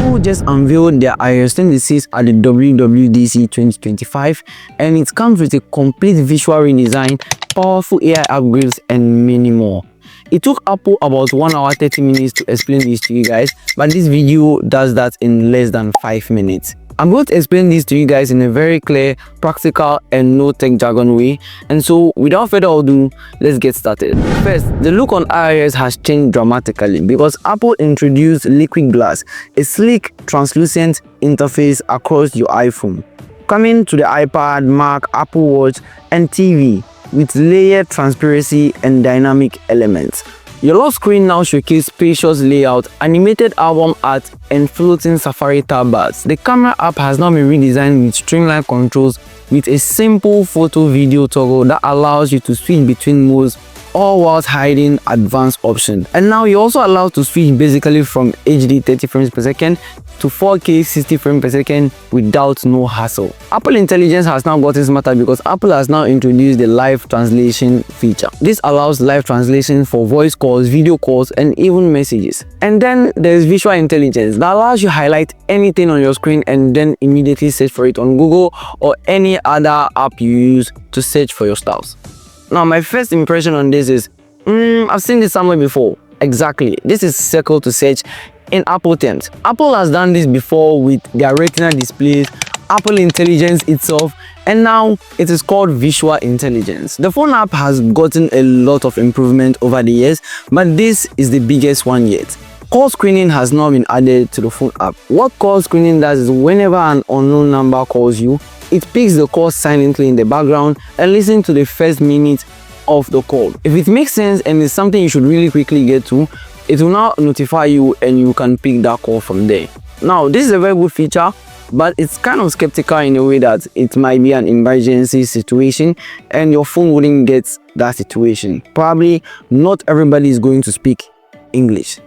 Apple just unveiled their iOS 26 at the WWDC 2025, and it comes with a complete visual redesign, powerful AI upgrades, and many more. It took Apple about 1 hour 30 minutes to explain this to you guys, but this video does that in less than 5 minutes. I'm going to explain this to you guys in a very clear, practical, and no tech jargon way. And so without further ado, let's get started. First, the look on iOS has changed dramatically because Apple introduced liquid glass, a sleek, translucent interface across your iPhone, coming to the iPad, Mac, Apple Watch, and TV with layered transparency and dynamic elements. Your lock screen now showcases spacious layout, animated album art, and floating Safari tab bars. The camera app has now been redesigned with streamlined controls with a simple photo video toggle that allows you to switch between modes, all whilst hiding advanced options. And now you're also allowed to switch basically from HD 30 frames per second to 4K 60 frames per second without no hassle. Apple Intelligence has now gotten smarter because Apple has now introduced the live translation feature. This allows live translation for voice calls, video calls, and even messages. And then there's visual intelligence that allows you to highlight anything on your screen and then immediately search for it on Google or any other app you use to search for your styles. Now, my first impression on this is, I've seen this somewhere before. Exactly. This is circle to search in Apple terms. Apple has done this before with their Retina displays, Apple Intelligence itself, and now it is called visual intelligence. The phone app has gotten a lot of improvement over the years, but this is the biggest one yet. Call screening has now been added to the phone app. What call screening does is whenever an unknown number calls you, it picks the call silently in the background and listens to the first minute of the call. If it makes sense and it's something you should really quickly get to, it will now notify you and you can pick that call from there. Now, this is a very good feature, but it's kind of skeptical in a way that it might be an emergency situation and your phone wouldn't get that situation. Probably not everybody is going to speak English,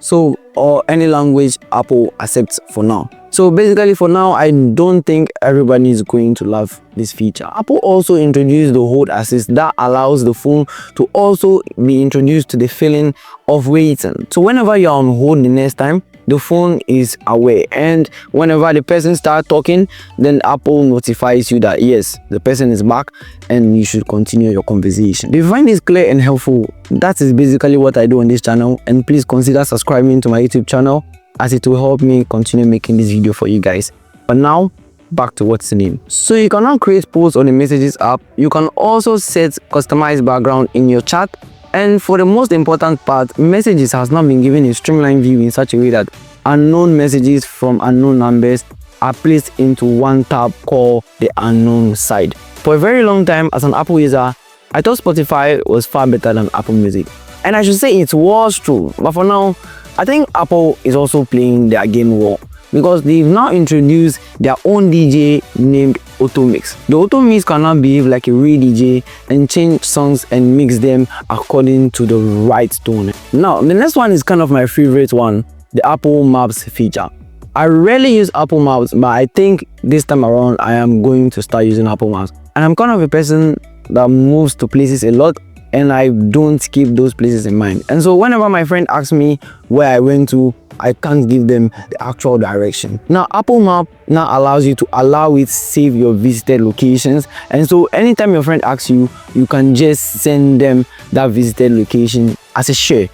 or any language Apple accepts for now. So basically for now, I don't think everybody is going to love this feature. Apple also introduced the hold assist that allows the phone to also be introduced to the feeling of waiting. So whenever you're on hold the next time, the phone is aware, and whenever the person starts talking, then Apple notifies you that yes, the person is back and you should continue your conversation. If you find this clear and helpful, that is basically what I do on this channel, and please consider subscribing to my YouTube channel as it will help me continue making this video for you guys. But now, back to what's the name. So you can now create posts on the Messages app. You can also set customized background in your chat. And for the most important part, Messages has now been given a streamlined view in such a way that unknown messages from unknown numbers are placed into one tab called the unknown side. For a very long time as an Apple user, I thought Spotify was far better than Apple Music. And I should say it was true, but for now, I think Apple is also playing their game well because they've now introduced their own DJ named AutoMix. The AutoMix can now behave like a real DJ and change songs and mix them according to the right tone. Now, the next one is kind of my favorite one, the Apple Maps feature. I rarely use Apple Maps, but I think this time around I am going to start using Apple Maps. And I'm kind of a person that moves to places a lot, and I don't keep those places in mind. And so whenever my friend asks me where I went to, I can't give them the actual direction. Now, Apple Map now allows you to save your visited locations. And so anytime your friend asks you, you can just send them that visited location as a share.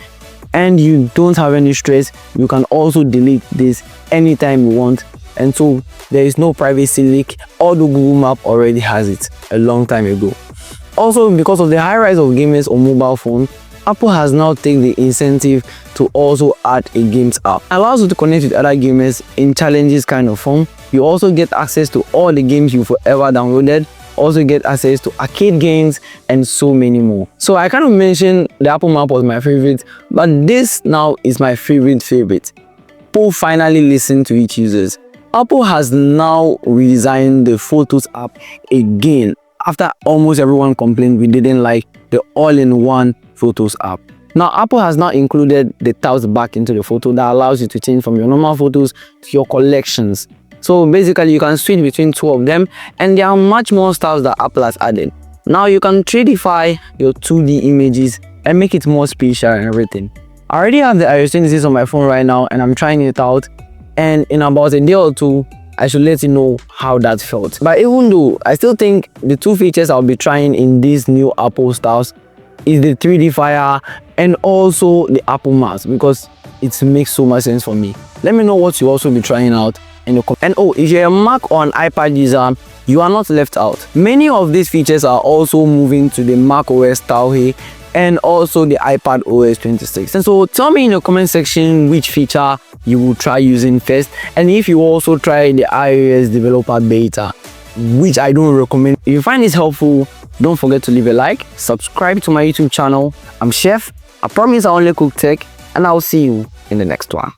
And you don't have any stress. You can also delete this anytime you want. And so there is no privacy leak, although Google Map already has it a long time ago. Also, because of the high rise of gamers on mobile phone, Apple has now taken the incentive to also add a games app. It allows you to connect with other gamers in challenges kind of form. You also get access to all the games you've ever downloaded, also get access to arcade games and so many more. So I kind of mentioned the Apple Map was my favorite, but this now is my favorite. Apple finally listened to its users. Apple has now redesigned the Photos app again after almost everyone complained we didn't like the all-in-one Photos app. Now, Apple has now included the tabs back into the photo that allows you to change from your normal photos to your collections. So basically, you can switch between two of them, and there are much more styles that Apple has added. Now, you can 3Dify your 2D images and make it more spatial and everything. I already have the iOS 26 on my phone right now, and I'm trying it out. and in about a day or two I should let you know how that felt. But even though I still think the two features I'll be trying in these new Apple styles is the 3D Fire and also the Apple Mask, because it makes so much sense for me. Let me know what you also be trying out in the comments. And oh, if you're a Mac or an iPad user, you are not left out. Many of these features are also moving to the Mac OS style here and also the iPad OS 26. And so tell me in the comment section which feature you will try using first, and if you also try the iOS developer beta, which I don't recommend. If you find this helpful, don't forget to leave a like, subscribe to my YouTube channel. I'm Chef. I promise I only cook tech, and I'll see you in the next one.